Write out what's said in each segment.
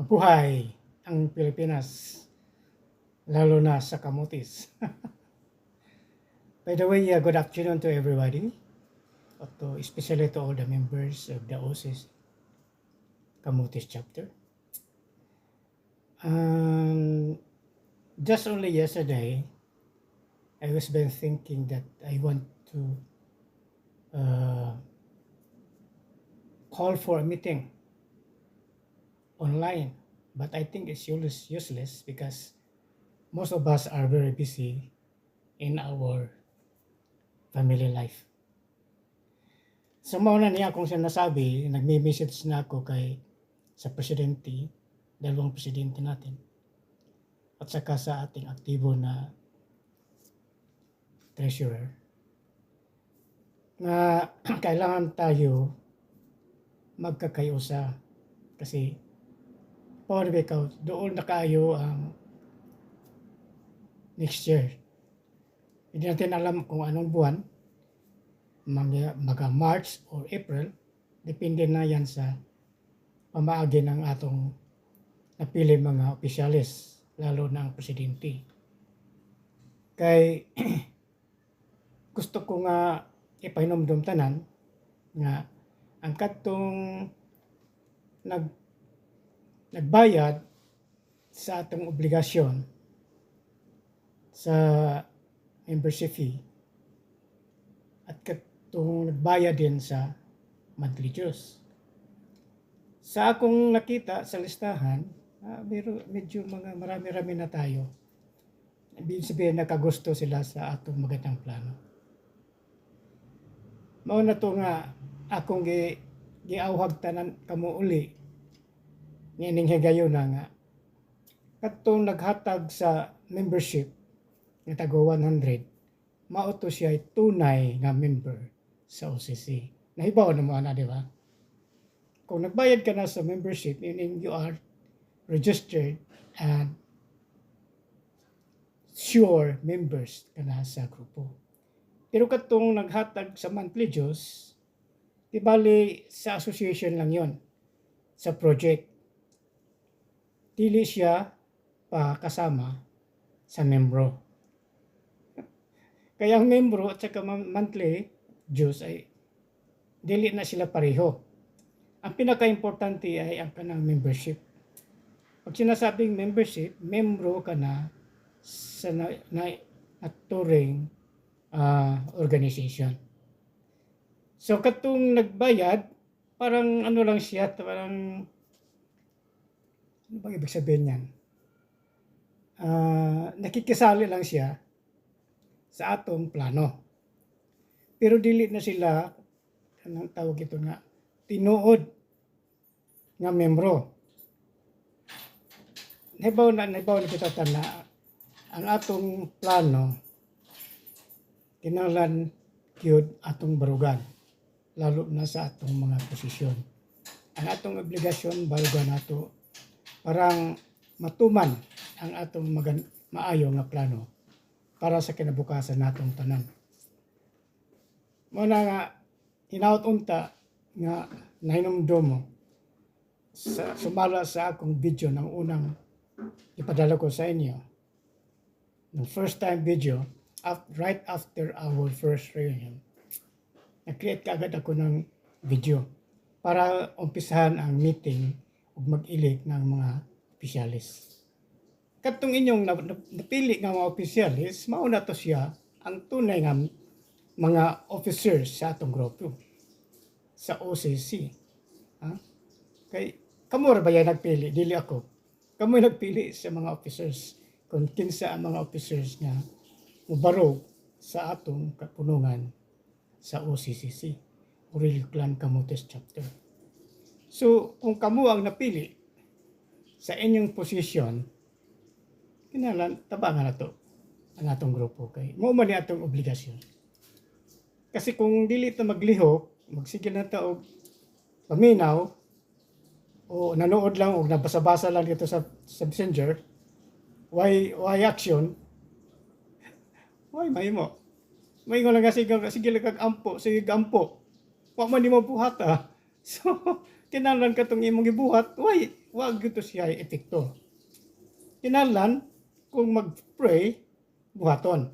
Mabuhay ang Pilipinas, lalo na sa Camotes. By the way, good afternoon to everybody, especially to all the members of the OCS Camotes chapter. Just only yesterday, I was been thinking that I want to call for a meeting online, but I think it's useless because most of us are very busy in our family life. So mauna niya akong sinasabi, nagme-message na ako sa presidente, dalawang presidente natin, at saka sa ating aktibo na treasurer, na kailangan tayo magkakayusa kasi power breakout, doon na kayo ang next year. Hindi natin alam kung anong buwan, mga March or April, depende na yan sa pamaagi ng atong napili mga opisyalis, lalo na ang presidente. Kay gusto ko nga ipahinomdom tanan nga ang katong nagbayad sa atong obligasyon sa membership fee at katong nagbayad din sa monthly dues. Sa akong nakita sa listahan, medyo marami-rami na tayo. Ibig sabihin nakagusto sila sa atong magandang plano. Mao na to nga akong giawhag tanan kamo uli nining higayon na nga katong naghatag sa membership nga tago 100, mao to siya tunay nga member sa OCC. Nahibaw na mo ana, di ba? Kung nagbayad ka na sa membership, meaning you are registered and sure members ka na sa grupo. Pero katong naghatag sa monthly dues, di bali sa association lang yon, sa project. Dili siya pa kasama sa membro. Kaya ang membro at saka monthly dues ay dili na sila pareho. Ang pinaka-importante ay ang kanang membership. Pag sinasabing membership, membro ka na sa naturing organization. So katong nagbayad, parang ano lang siya, parang ano bang ibig sabihin yan? Nakikisali lang siya sa atong plano. Pero dili na sila, anong tawag ito nga, tinuod nga membro. Nahibaw na kita na ang atong plano, kinahanglan gyud atong barugan, lalo na sa atong mga posisyon. Ang atong obligasyon, barugan nato, parang matuman ang atong maayo nga plano para sa kinabukasan natong tanan. Muna nga, hinaut unta nga nahinumdum mo sa sumala sa akong video ng unang ipadala ko sa inyo. The first time video, right after our first reunion, nag-create kaagad ako ng video para umpisahan ang meeting ug mag-elect ng mga opisyalis. Katong inyong napili nga mga opisyalis, mauna to siya ang tunay nga mga officers sa atong grupo sa OCC. Kay kamo ra ba yan nagpili, dili ako. Kamo nagpili sa mga officers kung kinsa ang mga officers nga mubarog sa atong kapunungan sa OCCC, Aurelio Clan Camotes Chapter. So, kung kamo ang napili sa inyong posisyon, kinahanglan tabangan na to ang atong grupo kay mao man ni atong obligasyon. Kasi kung dili ta maglihok, magsigil na ta og paminaw o nanood lang o nabasa-basa lang dito sa Messenger, why action? Why mahimo? May nga lang sige kag ampo, sige gampo. Wa man di mo buhat. So Kinahanglan katong imong gibuhat, wag gyud to siya epekto. Kinahanglan kung mag-pray, buhaton.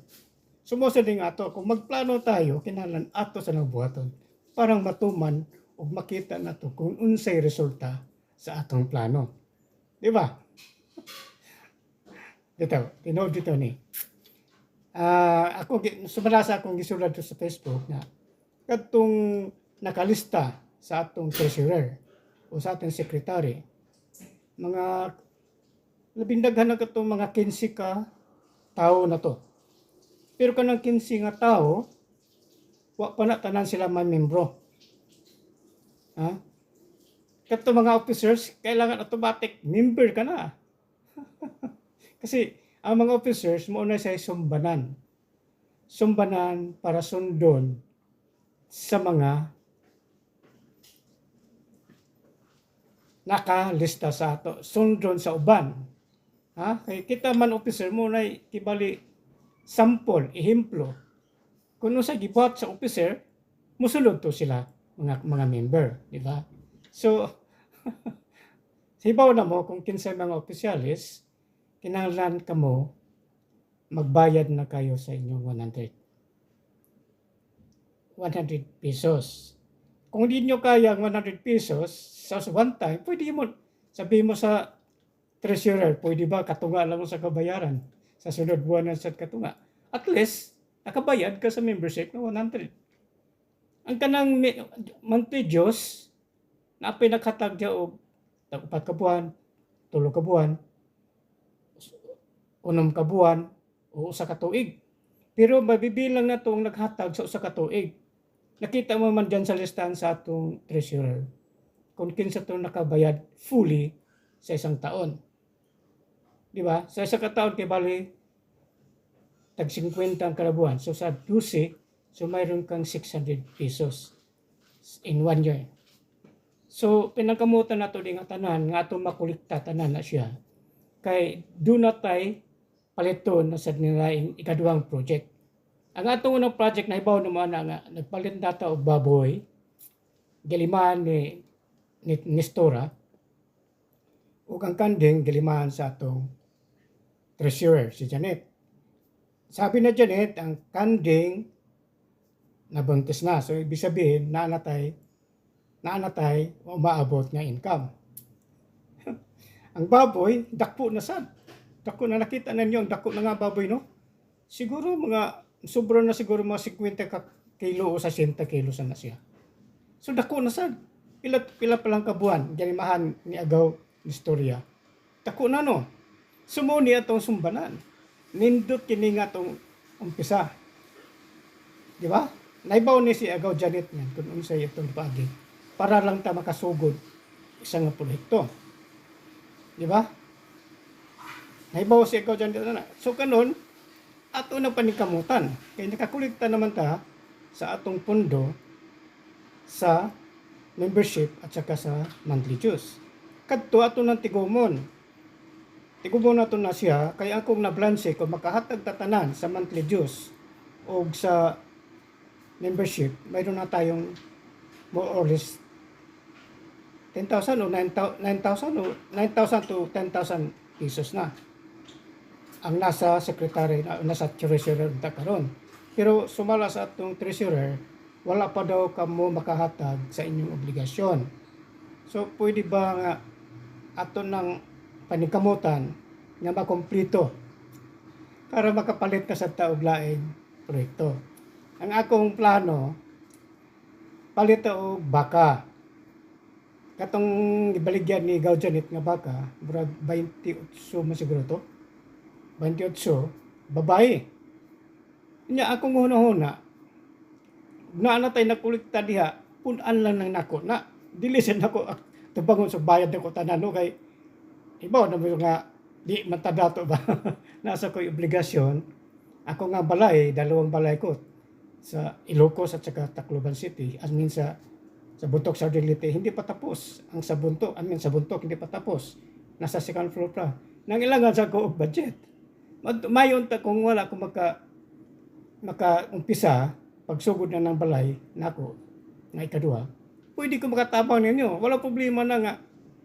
Sumusunod din ato, kung magplano tayo, kinahanglan ato sa nagbuhaton. Parang matuman o makita nato kung unsay resulta sa atong plano. Di ba? Dito, tinood dito ni. Sumalasa akong gisulat sa Facebook na katong nakalista sa atong treasurer o sa atong secretary, mga labindaghan na katong mga 15 ka tao na to. Pero kanang 15 nga tao, wa pa na tanan sila membro. Ha? Katong mga officers, kailangan automatic member ka na. Kasi ang mga officers mo na say sumbanan. Sumbanan para sundon sa mga nakalista sa ato, sundon sa uban. Ha? Kay kita man officer mo na kibali sample, ehemplo. Kung sa gibuhat sa officer, musulod to sila mga member, di ba? So hibaw na mo kung kinsay mga opisyalis, kinahanglan kamo magbayad na kayo sa inyong 100 pesos. Kung hindi nyo kaya ang 100 pesos sa one time, pwede mo sabihin mo sa treasurer, pwede ba katunga lang mo sa kabayaran sa sunod buwan na sa katunga. At least, nakabayad ka sa membership na 100. Ang kanang monthly Diyos, na pinakatag niya o 4 ka buwan, 3 ka buwan, 6 ka buwan, o 1 ka tuig. Pero mabibilang na itong naghatag sa 1 ka tuig. Nakita mo man dyan sa listahan sa atong treasurer kung kinsa itong nakabayad fully sa 1 taon. Di ba? Sa 1 ka taon kay bali tag 50 ang kada buwan. So sa 12, so mayroon kang 600 pesos in 1 year. So pinangkamutan nato di nga tanan nga atong makulikta tanan na siya. Kay do not tay paliton na sa nilaing ikaduhang project. Ang atong unang project na ibaw naman nga nagpalit data og baboy gilimahan ni Nestora ug ang kanding gilimahan sa atong treasurer si Janet. Sabi na Janet, ang kanding nabuntis na. So ibig sabihin naanatay umaabot nga income. Ang baboy dakpo na sad. Dako na nakita ninyo ang dako na nga baboy no. Siguro sobra na siguro mga 50 kilo o 60 kilo na siya. So dako na sad. Pila pa lang kabuan ganimahan ni agaw istorya. Dako na no. Sumuni atong sumbanan. Nindot kini nga tong umpisa. Di ba? Naibaw ni si agaw Janet niyan kung unsay itong pagi para lang ta makasugod isang proyekto. Di ba? Naibaw si agaw Janet na. So kanon ato na paningkamutan. Kaya nakakulikta naman ta sa atong pondo sa membership at saka sa monthly dues. Kadto ato ng tigumon. Tigumon nato na siya kaya akong nablanse kung makahatag tatanan sa monthly dues o sa membership, mayroon na tayong more or less 10,000 o 9,000 o 9,000 to 10,000 pesos na ang nasa secretary, nasa treasurer ta karon. Pero sumala sa atong treasurer, wala pa daw kamo makahatag sa inyong obligasyon. So pwede ba nga ato ng paningkamutan nga makomplito para makapalit na sa taog laing proyekto. Ang akong plano, palit og baka. Katong ibaligyan ni Gaw Janet nga baka, murag 28 man siguro to. 28, babae. Nya akong huna-huna, na tay nakulikta diha, punan lang ng nako na. Dili sa nako, tabangon sa bayad nako tanan no kay ibaw na mo nga di matadato ba nasa ko'y obligasyon. Ako nga balay, 2 balay ko sa Ilocos at saka Tacloban City. I mean sa Buntok sa Ardilite, hindi pa tapos. Ang sa Buntok, sa Buntok hindi pa tapos. Nasa second floor pa. Nangilangan sa ko og budget. Mayon ta kung wala ko maka umpisa pagsugod na ng balay nako nga ikaduha. pwede ko makatabang ninyo. Wala problema na nga.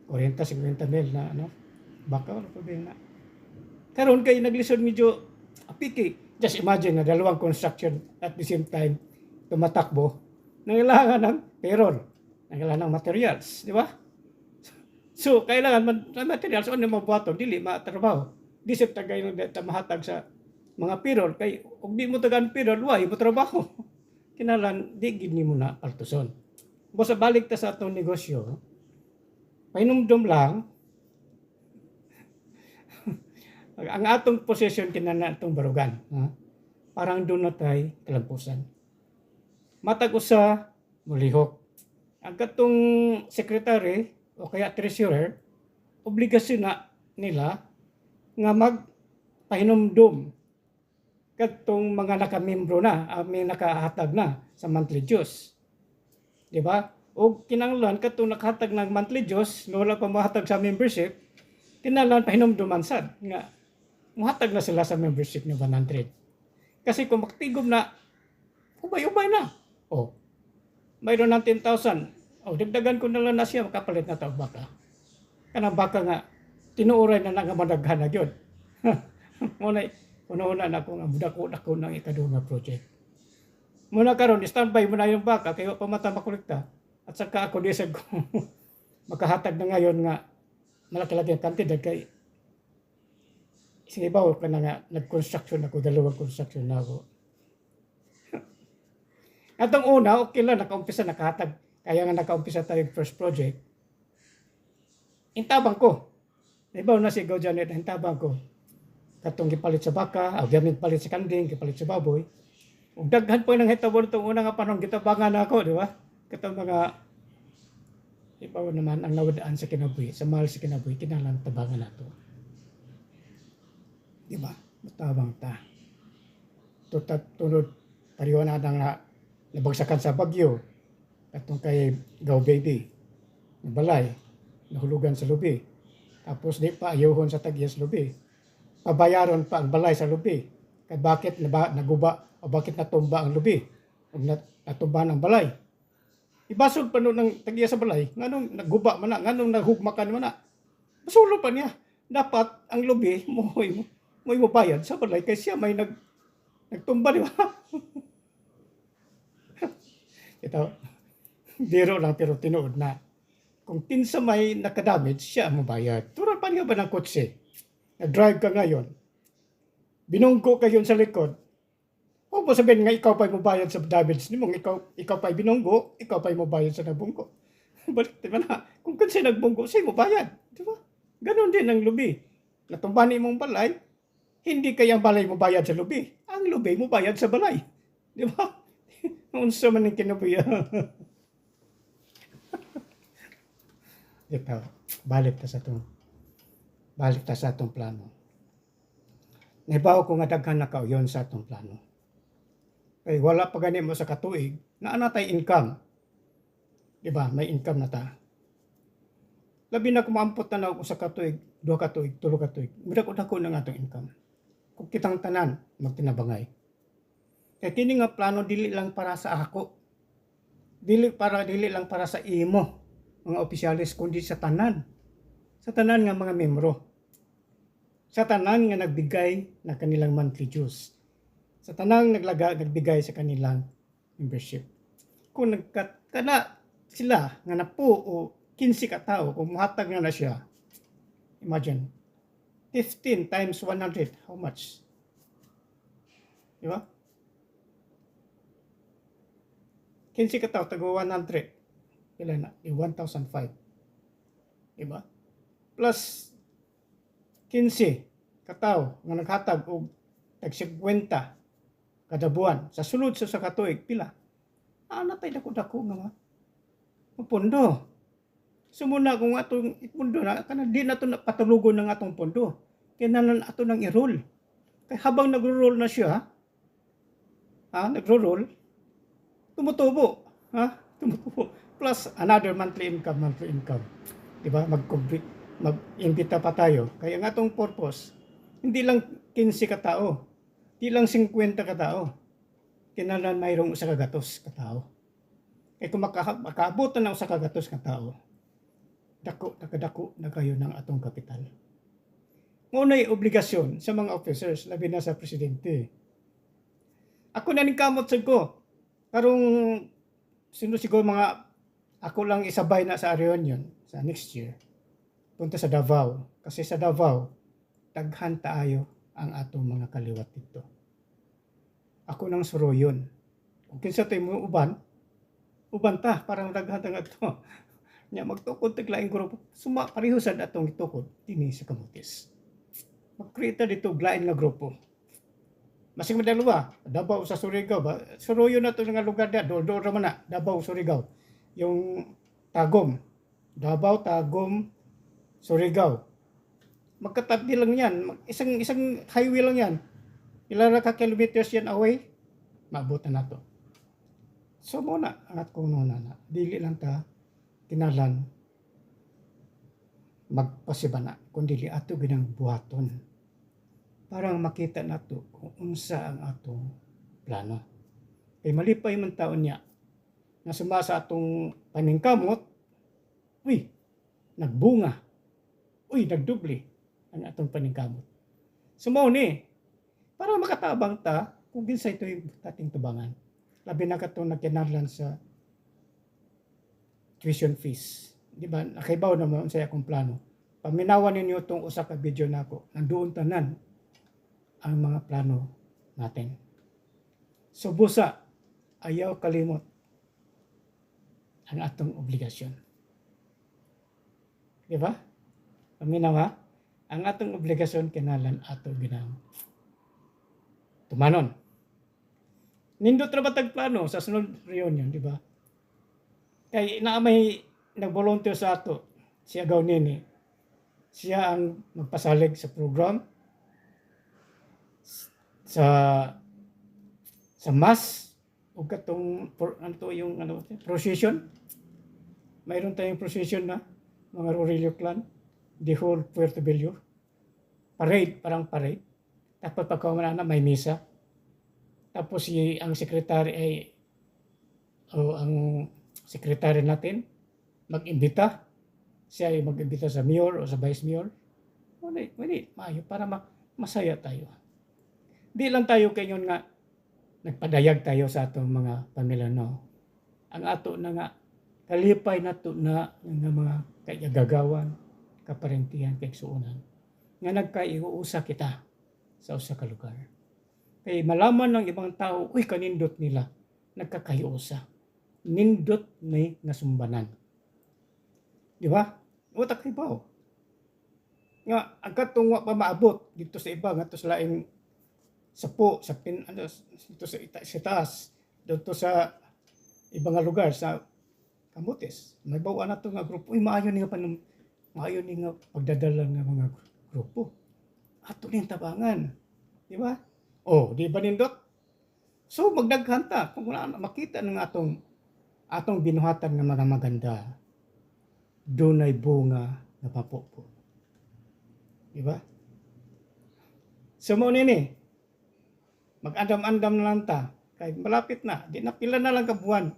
40-50 mil na ano. Baka wala problema. Karon kay naglisod medyo apiki. Just imagine na dalawang construction at the same time tumatakbo. Nangailangan ng payroll. Nangailangan ng materials. Di ba? So, kailangan materials. Ano mabuhaton? Dili, matrabaho. Di sa tagay nung mahatag sa mga payroll. Kay, kung di mo tagaan payroll, why mo trabaho? Kinalan, di gini mo na paltuson. Basta balik ta sa atong negosyo, painumdum lang, ang atong possession kinana atong barugan. Ha? Parang doon na tayo kalampusan. Matag usa, mulihok. Ang katong secretary o kaya treasurer, obligasyon na nila nga magpahinumdum katong mga nakamembro na, may nakahatag na sa monthly dues. Di ba? O kinanglan katong nakahatag ng monthly dues, na wala pa mahatag sa membership, kinanglan pahinumduman sad nga mahatag na sila sa membership ni 100. Kasi kung maktigom na, ubay-ubay na. O, mayroon ng 10,000. O, dagdagan ko na lang na siya, makapalit na tao baka. Kanang baka nga, tinuuray na nangamadaghan na yun. Muna, una-una na akong dako ng ikadunga project. Muna karon standby mo na yung baka, kaya pamata makulikta. At saka ako disag ko, makahatag na ngayon nga, malaki-laki ang kantidad kay sinibaw ka na nga, nag-construction ako, dalawang construction na ako. At ang una, okay lang, nakaumpisa, nakahatag. Kaya nga nakaumpisa tayo first project. Intabang ko. Ibaw na si Go Janet, intabang ko. Katong gipalit sa baka, gamit palit sa kanding, gipalit sa baboy. Ug daghan po nang hitabon itong una nga panong gitabangan ako, di ba? Katong mga, ibaw naman, ang nawadaan sa kinabuhi, sa mahal sa kinabuhi, kinalang tabangan nato. Di ba? Matabang ta. Tunod, pariwan na nabagsakan sa bagyo. Katong kay Gaw Baby. Balay. Nahulugan sa lubi. Tapos di pa ayuhon sa tagyas lubi. Pabayaron pa ang balay sa lubi. Kaya bakit naguba o bakit natumba ang lubi? O natumba ng balay. Ibasog pa ng tagyas sa balay. Nganong naguba man na. Nganong naghugmakan man na. Masulo pa niya. Dapat ang lubi mo bayad sa balay kay siya may nagtumba, di ba? Ito, biro lang pero tinuod na. Kung kinsa may nakadamage, siya ang mabayad. Tulad pa niya ba ng kotse? Nag-drive ka ngayon. Binunggo ka yun sa likod. O mo sabihin nga ikaw pa'y mabayad sa damage ni mong ikaw pa'y binunggo, ikaw pa'y mabayad sa nabunggo. Balik, di ba na? Kung kinsa nagbunggo, siya mabayad. Di ba? Ganon din ang lubi. Natumba ni mong balay, hindi kayang balay mo bayad sa lubi. Ang lubi mo bayad sa balay. Di ba? Unsa man yung kinabuya. Ito, balik ta sa atong plano. Nahibaw ko nga daghan na kauyon sa atong plano. Kaya wala pa gani mo sa katuig, na anatay income. Di ba? May income na ta. Labi na kumampot na ako sa katuig, 2 katuig, 3 katuig. Mudak-udak ko na nga itong income. Kung kitang tanan, magtinabangay. Kaya kini nga plano dili lang para sa ako. Dili lang para sa imo, mga opisyalis, kundi sa tanan. Sa tanan nga mga membro. Sa tanan nga nagbigay na kanilang monthly dues. Sa tanan nagbigay sa kanilang membership. Kung nagkana sila nga napo o 15 ka tao, kung muhatag na siya, imagine, 15 times 100, how much? Di ba? 15 ka tao, tago 100. Ilan na? 1,005. Di ba? Plus 15 ka tao nga naghatag og tag 50 kada buwan. Sa sulod sa katuig, pila? Natay dako-dako nga pundo. Sumuna kung atong ipundo na, kana di na ito patulugon ng atong pondo. Kaya nanan ato nang i-roll. Kaya habang nagro-roll na siya, nagro-roll, tumutubo. Tumutubo. Plus another monthly income. Diba? Mag-imbita pa tayo. Kaya ang atong purpose, hindi lang 15 ka tao, hindi lang 50 ka tao. Kinalan mayroong 1 kagatos ka tao. Kay kung makaabutan na usa ka gatos nga tao, nakadako na kayo ng atong kapital. Ngunay obligasyon sa mga officers, labi na sa presidente. Ako na ning kamot sad ko. Karong sino siguro mga ako lang isabay na sa reunion sa next year. Punta sa Davao. Kasi sa Davao, daghan taayo ang atong mga kaliwat dito. Ako nang suroyon. Kung kinsa tay mo uban ta parang daghan ta ngadto. Nya magtukod tag laing grupo. Suma pareho sad atong gitukod dinhi sa Camotes. Mag-create dito lain nga grupo. Masing madalawa, Davao sa Surigao ba? Suroyo na to nga lugar na, do man na, Davao, Surigao. Yung Tagum, Davao, Tagum, Surigao. Magkatabi lang yan, isang highway lang yan. Ilan ka kilometers yan away, maabutan na to. So muna, angat ko muna na, dili lang ta, kinalan, magpasiba na, kundi ato ginang buhaton. Parang makita nato kung unsa ang atong plano. Kay malipay man taon niya na sumasa atong paningkamot, uy, nagbunga, uy, nagdubli ang atong paningkamot. Sumaw ni, para makatabang ta kung ginsa ito yung ating tubangan. Labi na katong nagkinarlan sa tuition fees. Di ba? Nakaibaw naman sa akong plano. Paminawan ninyo itong usa ka video nako. Nandoon tanan ang mga plano natin. So busa, ayaw kalimot ang atong obligasyon. Di ba? Paminawa, ang atong obligasyon kinalan ato ginang tumanon. Nindot ra batag plano sa sunod reunion, di ba? Kay naamay nag-volunteer sa ato, siya gaw nini. Siya ang magpasalig sa program sa mass o katong yung procession. Mayroon tayong procession na mga Aurelio clan, the whole Puerto Bello. Parade, parang parade. Tapos pagkaumana na may misa. Tapos ang sekretary ay ang sekretary natin mag-imbita. Siya ay mag-imbita sa mayor o sa vice mayor. Wala, maayo para masaya tayo. Di lang tayo kayon nga nagpadayag tayo sa atong mga pamilya, no. Ang ato na nga kalipay nato na nga mga kayagagawan, kaparentihan, kaigsuonan nga nagkaiuusa kita sa usa ka lugar. Kay malaman ng ibang tao, uy, kanindot nila nagkakaiusa. Nindot may nasumbanan. Di ba? Utak ibaw. Nga ang katungwa pa maabot dito sa iba nga to sa laing sapo sa dito sa taas dito sa ibang lugar sa Camotes. May bawa na to nga grupo. Uy, maayo ni nga pagdadala nga mga grupo. Ato ning tabangan. Di ba? Oh, di ba nindot? So magdaghan ta kung makita ng atong binuhatan nga mga maganda. Dunay bunga na papupo. Di ba? So mo nini, mag-andam-andam na lang ta. Kaya malapit na. Di na pila na lang ka buwan.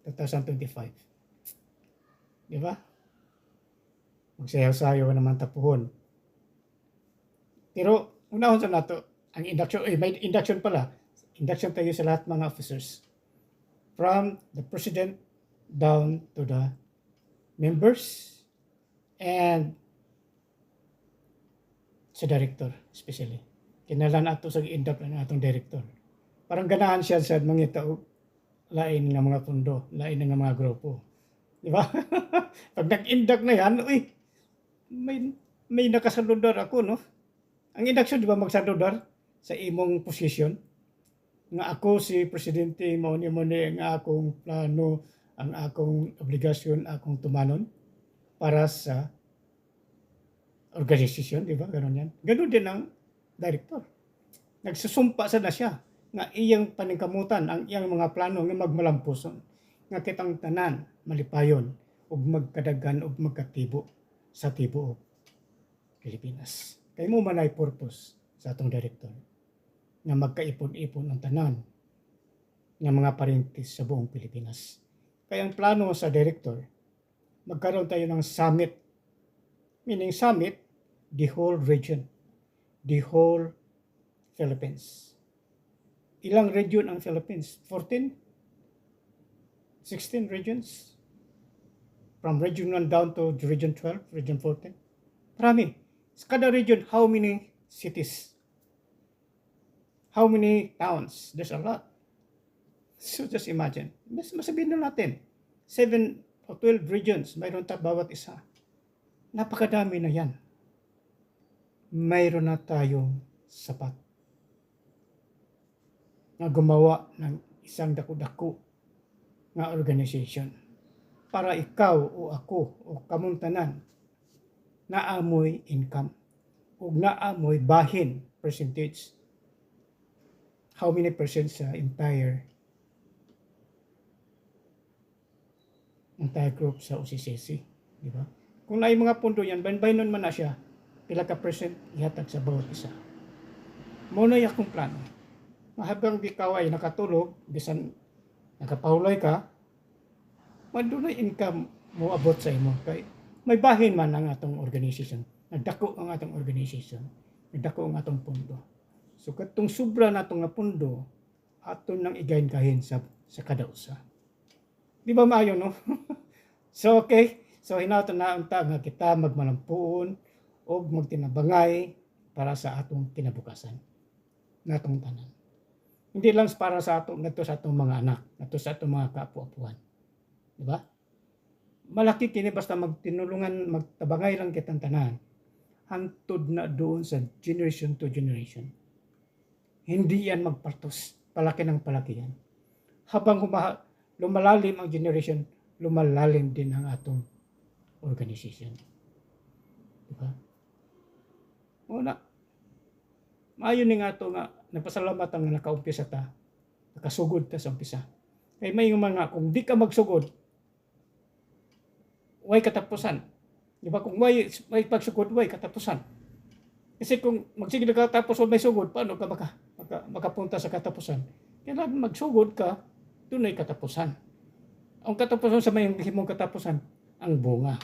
2025. Di ba? Magsayaw-sayaw naman tapuhon. Pero, unahon sa nato, ang induction, may induction pala. Induction tayo sa lahat mga officers. From the president down to the members and sa director especially. Kinalan ato sa induct ng atong director. Parang ganahan siya sa mga tao, lain ng mga pundo, lain ng mga grupo. Di ba? Pag nag-induct na yan, uy, may nakasaludar ako, no? Ang induction, di ba, magsaludar sa imong posisyon? Nga ako si Presidente, mo nga akong plano, ang akong obligasyon, akong tumanon para sa organisasyon, di ba? Ganon yan. Ganon din ang director. Nagsusumpa sa na siya nga iyang paningkamutan ang iyang mga plano nga magmalampuson nga kitang tanan malipayon ug magkadagan ug magkatibo sa tibuok Pilipinas. Kay mo manay purpose sa atong director nga magkaipon-ipon ang tanan nga mga parintis sa buong Pilipinas. Kaya ang plano sa director, magkaroon tayo ng summit. Meaning summit, the whole region, the whole Philippines. Ilang region ang Philippines? 14? 16 regions? From region 1 down to region 12, region 14? Marami. Sa kada region, how many cities? How many towns? There's a lot. So just imagine. Masabihin na natin, 7 o 12 regions, mayroon bawat isa. Napakadami na yan. Mayroon na tayong sapat na gumawa ng isang dako-dako na organization para ikaw o ako o kamuntanan naamoy income o naamoy bahin percentage. How many percent sa entire group sa OCCC, di ba? Kung na mga pundo yan, bain-bainon man na siya, pila ka percent ihatag sa bawat isa. Muna yung akong plano. Habang ikaw ay nakatulog, bisan nakapahulay ka, madunay income mo abot sa imo. Kay may bahin man ang atong organization. Nagdako ang atong organization. Nagdako ang atong pundo. So katong sobra natong nga pundo, aton nang igayin kahin sa kada usa. Di ba maayo, no? So okay. So hinaton na unta nga kita magmalampuon o magtinabangay para sa atong kinabukasan. Natong tanan. Hindi lang para sa atong nato sa atong mga anak, nato sa atong mga kaapu-apuan. Di ba? Malaki kini basta magtinulungan, magtabangay lang kitang tanan. Hantod na doon sa generation to generation. Hindi yan magpartos. Palaki ng palaki yan. Habang lumalalim ang generation, lumalalim din ang atong organization. Diba? Una, maayon ni nga ito nga, napasalamat ang nakaumpisa ta, nakasugod ta sa umpisa. Kaya may mga, kung di ka magsugod, way katapusan. Diba? Kung may pagsugod, way katapusan. Kasi kung magsigil ka tapos o may sugod, paano ka makapunta sa katapusan? Kailangan magsugod ka, doon ay katapusan. Ang katapusan sa may himong katapusan, ang bunga.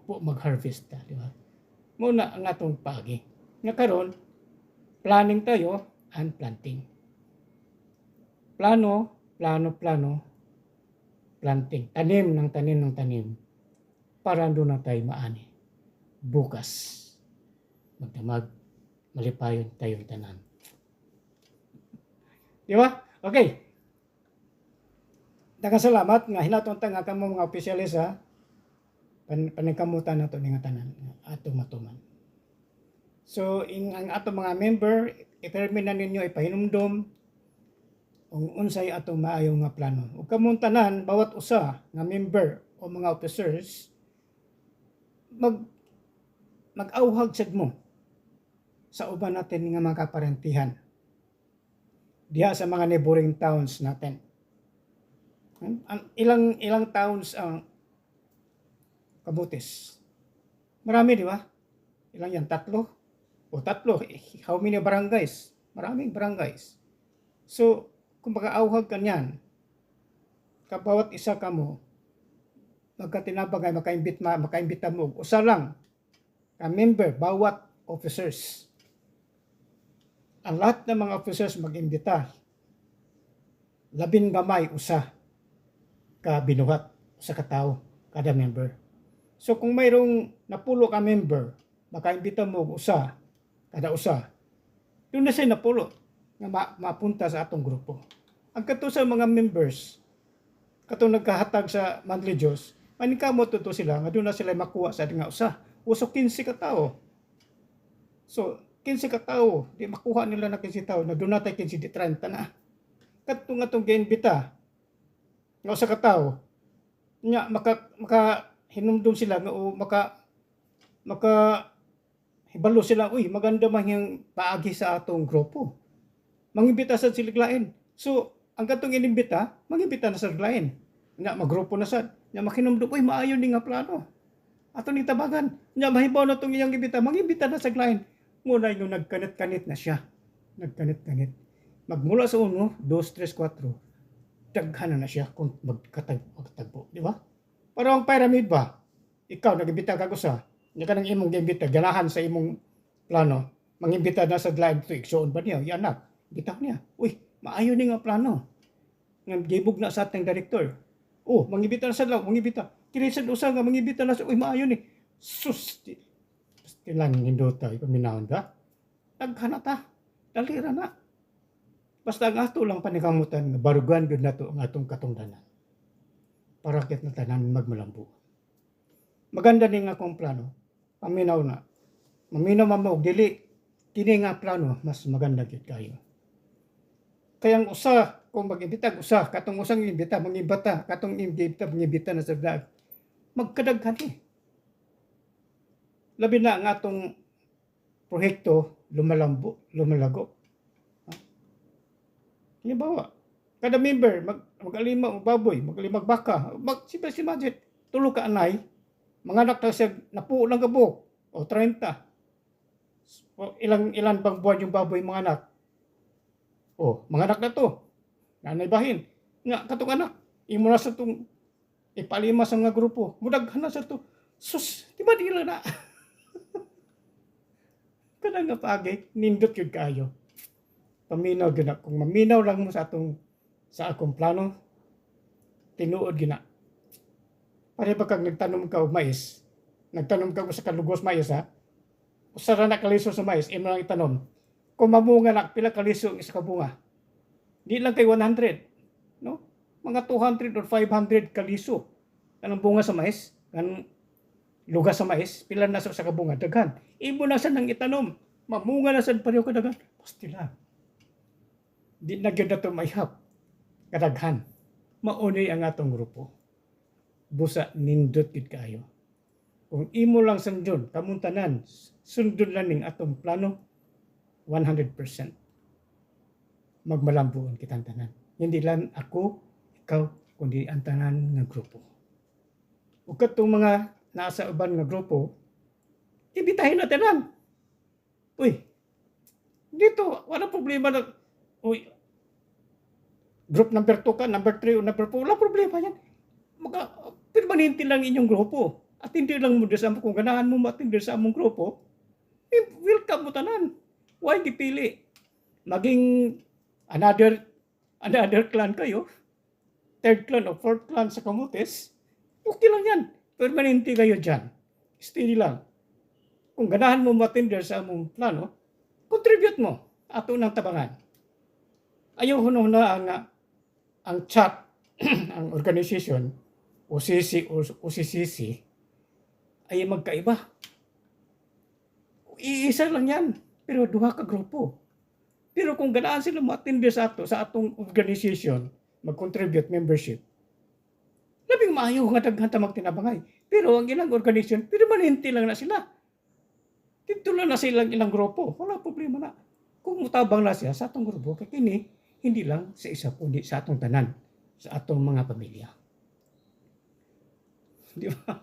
Mag-harvest ta, di ba? Muna ang atong pagi. Nga karon, planning tayo and planting. Plano, planting. Tanim ng tanim. Para doon na tayo maani. Bukas. Magdamag, malipayon tayong tanan. Di ba? Okay. Nagkasalamat nga hinaton ta nga kamo mga opisyalis ha. Paningkamutan nato ni nga tanan atong matuman. So ang atong mga member, ipermi na ninyo ipahinumdom kung unsay atong maayong nga plano. Ug kamong tanan bawat usa nga member o mga officers mag-auhag sad mo sa uban natin nga mga kaparentihan diha sa mga neighboring towns natin. Ilang towns ang Kabutis? Marami, di ba? Ilang yan? 3? O 3. How many barangays? Maraming barangays. So, kung mag-auhag ka niyan, kabawat isa ka mo, magkatinabagay, makaimbita mo, usa lang, ka-member, bawat officers. Ang lahat ng mga officers mag-imbita. 10 gamay, usa ka binuhat, usa ka tao, kada member. So kung mayroong napulo ka member, makaimbita mo usa, kada usa, doon na siya napulo na mapunta sa atong grupo. Ang kato sa mga members, kato nagkahatag sa monthly Diyos, manikamo to sila, nga doon na sila makuha sa nga usa. Uso 15 ka tao. So, 15 ka tao, di makuha nila na 15 tao, na doon natin 15 di 30 na. Kato nga itong giimbita, nga usa ka tao, nga maka hinumdum sila nga o maka hibalo sila, uy, maganda man yung paagi sa atong grupo. Mangimbita sa siliglain. So, ang katong inimbita, mangimbita na sa siliglain. Nga, magrupo na sad. Nga, makinumdum, uy, maayon ni nga plano. Ato ni tabagan. Nga, mahibaw na itong iyang imbita, mangimbita na sa siliglain. Muna yung nagkanit-kanit na siya. Nagkanit-kanit. Magmula sa 1, 2, 3, 4. daghan na siya kung magkatagpo, di ba? Parang ang pyramid ba? Ikaw nagimbita ka usa, nya kanang imong gimbita ganahan sa imong plano, mangimbita na sa live to igsoon ba niya, anak, bitaw niya. Uy, maayo ni nga plano. Nga gibog na sa ating director. Oh, mangimbita na sa law, mangimbita. Kinisad usa nga mangimbita na sa uy maayo ni. Sus, pasti lang nindota ipaminahon ka. Daghan na ta. Dalira na. Basta ang ato lang panikamutan nga barugan gyud nato ang atong katungdanan. Para ket na tanan magmalambo. Maganda ni nga akong plano. Paminaw na. Maminaw man mo dili kini nga plano mas maganda gyud kayo. Kaya ang usa kung mag-imbita usa katong usang imbita mangimbata katong imbita na sa dag. Magkadaghan eh. Labi na ang atong proyekto lumalago. Halimbawa, kada member mag-alima og baboy, mag-alima og baka, si budget tulo ka anay, mga anak na siya napuo lang kabuk o 30. O ilan bang buwan yung baboy mga anak? O, mga anak na to. Nanay bahin. Nga katong anak, imo na sa tong ipalima sa mga grupo. Mudaghan na sa to. Sus, di ba dila na? Kada nga pagi, nindot yun kayo. Paminaw gina. Kung maminaw lang mo sa akong plano, tinuod gina. Pare ba kag nagtanom ka og mais? Nagtanom ka sa kalugos mais ha? Usara na kaliso sa mais, imo lang itanom. Kung mamunga na pila kaliso ang isa ka bunga. Di lang kay 100, no? Mga 200 or 500 kaliso. Anong bunga sa mais? Anong lugas sa mais? Pila na sa ka bunga? Daghan. Imo na sa nang itanom. Mamunga na sa pareho kadaghan. Pasti lang. Di na gyud nato maihap. Kadaghan. Mauni ang atong grupo. Busa nindot gid kaayo. Kung imo lang sundon, kamuntanan, sundon lang ning atong plano, 100%. Magmalambuon kitang tanan. Hindi lang ako, ikaw, kundi ang tanan nga grupo. Ug katong mga nasa uban nga grupo, ibitahin na tanan. Uy, dito, wala problema na, uy, group number 2 ka, number 3 o number 4, wala problema yan. Permanente lang inyong grupo. At hindi lang mo sa kung ganahan mo matindi sa among grupo, welcome mo tanan. Why gipili? Maging another clan kayo, third clan o fourth clan sa Camotes, okay lang yan. Permanente kayo dyan. Steady lang. Kung ganahan mo matindi sa among plano, contribute mo. Ato ng tabangan. Ayaw na ang chat, ang organization, OCC o OCCC, ay magkaiba. Iisa lang yan, pero duha ka grupo. Pero kung ganaan sila matindi sa atong organization, mag-contribute membership, labing maayo nga daghan ta magtinabangay. Pero ang ilang organization, permanente lang na sila. Dito lang na silang ilang grupo. Wala problema na. Kung mutabang na siya sa atong grupo, kaya kini, hindi lang sa isa kundi sa atong tanan, sa atong mga pamilya. Di ba?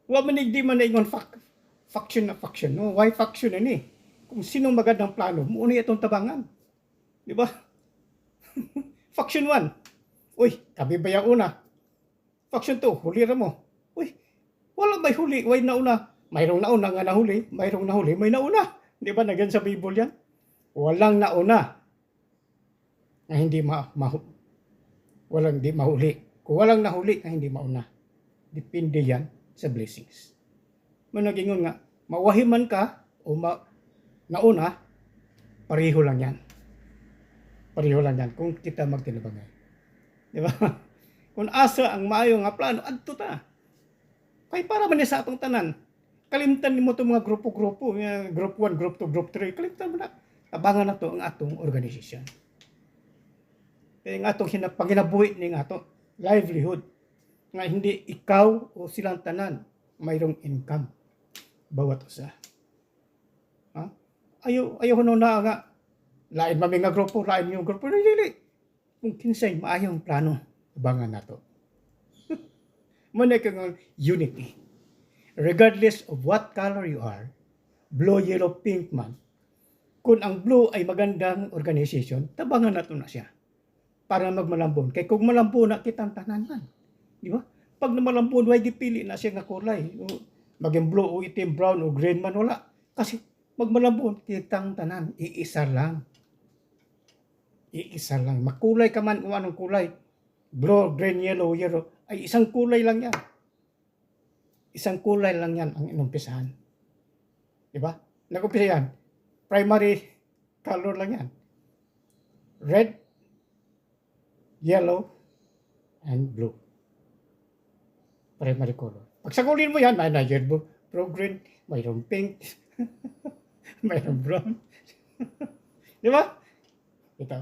Wa man di man ingon faction. No, why faction ani? Kung sino magandang plano, mo ni atong tabangan. Di ba? Faction 1. Uy, kami ba yung una? Faction 2, huli ra mo. Uy, wala may huli, why nauna? Mayroong nauna nga nahuli, mayroong nahuli, may nauna. Di ba nagyan sa Bible yan? Walang nauna na hindi walang di mahuli. Kung walang nahuli na hindi mauna. Depende yan sa blessings. Managingon nga, mawahiman ka o nauna, pareho lang yan. Pareho lang yan kung kita magtinabangay. Di ba? Kung asa ang maayo nga plano, adto ta. Kaya para man sa atong tanan, kalimtan mo itong mga grupo-grupo, group 1, group 2, group 3, kalimtan mo na. Abangan na to ang atong organisasyon. Kaya nga atong panginabuhi ni nga atong livelihood. Nga hindi ikaw o silang tanan mayroong income bawat usa. Ha? Ayaw na nga lain mami nga grupo, lain yung grupo, dili. Kung kinsay maayong plano, abangan nato. Muna kang unity. Regardless of what color you are, blue, yellow, pink man, kung ang blue ay magandang organization, tabangan nato na siya. para magmalambon. Kay kung malambon na kitang tanan man. Di ba? Pag na malambon, way gipili na siya nga kulay. Maging blue o itim, brown o green man, wala. Kasi magmalambon, kitang tanan. Iisa lang. Iisa lang. Makulay ka man kung anong kulay. Blue, green, yellow, ay isang kulay lang yan. Isang kulay lang yan ang inumpisahan. Diba? Nag-umpisa yan. Primary color lang yan. Red, yellow, and blue. Primary color. Pag sakulin mo yan, may na yellow, green, mayroong pink, mayroong brown. Diba? Ito,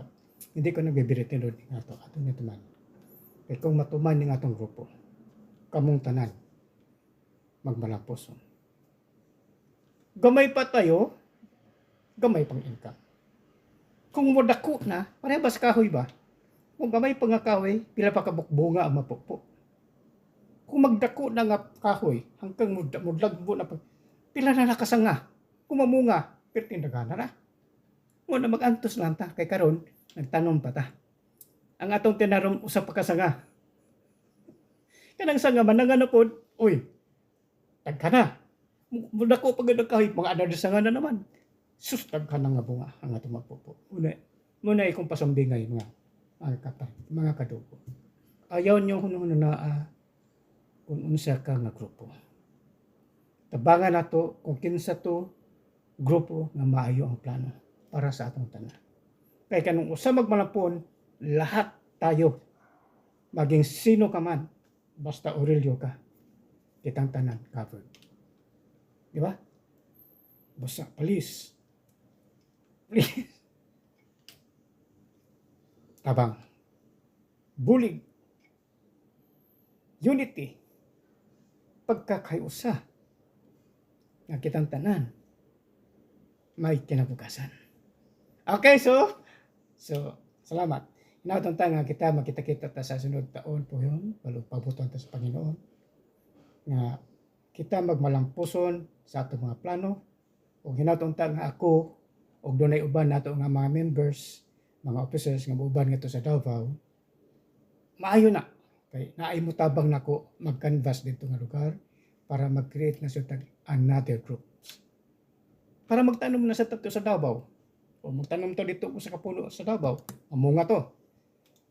hindi ko nabibiritin doon nga ito. Ato nito man. Kaya kung matuman yung atong grupo, kamong tanan, magmalampos. Gamay pa tayo, gamay pang income. Kung modako na, parehas kahoy ba? Kung gamay pa nga kahoy, pila pa kabukbunga ang mapukpo. Kung magdako na nga kahoy, hanggang mudlagbo na pag, pila na nakasanga, kumamunga, pero tindagana na. Muna mag-antos lang ta, kay karon nagtanom pa ta. Ang atong tinarom usap pa kasanga. Kanang sanga mananga na pod, uy, tagka na. Mudako pag nagkahoy, mga another sanga na naman. Sus, tagka na nga bunga ang atong magpupo. Muna ikong pasambingay mga kadugo. Ayaw niyo huno na kung unsa ka nga grupo. Tabangan nato kung kinsa to grupo nga maayo ang plano para sa atong tanan. Kay kanung usa magmalapon, lahat tayo, maging sino ka man, basta Aurelio ka, kitang tanan covered. Di ba? Basta, please. Tabang. Bulig. Unity. Pagkakayusa. Nga kitang tanan. May kinabukasan. Okay, so salamat. Inautang nga kita, makita-kita ta sa sunod taon po yun. Pabuton ta sa Panginoon. Nga kita magmalampuson sa atong mga plano. O hinautang nga ako, o dunay uban nato nga mga members, mga officers nga uban nga to sa Davao, maayo na. Kay naay mo tabang nako mag-canvas dito nga lugar para mag-create na sa another groups. Para magtanom na sa tato sa Davao. O magtanom to dito sa kapuno sa Davao, mamunga to.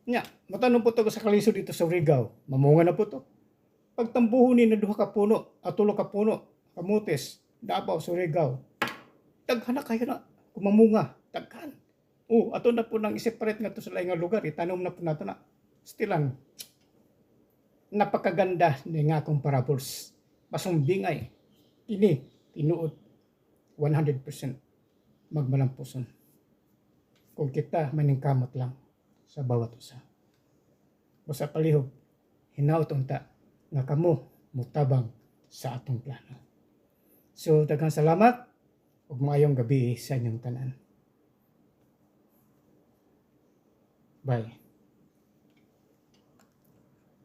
Nya, magtanom po to sa Kaliso dito sa Rigao, mamunga na po to. Pagtambuhunin na duha ka puno, at tulo ka puno, Kamutis, Davao, Surigao, daghan na kayo na, kumamunga, daghan. Ato na po nang i-separate nga to sa laing lugar, itanom na po nato na. Stilan, napakaganda ni nga akong parables. Masumbingay, ini, tinuod, 100% magmalampuson. Kung kita maningkamot lang sa bawat usa. Basta palihog, hinaut unta nga kamo mutabang sa atong plano. So, daghang salamat ug maayong gabi sa inyong tanan. Bye.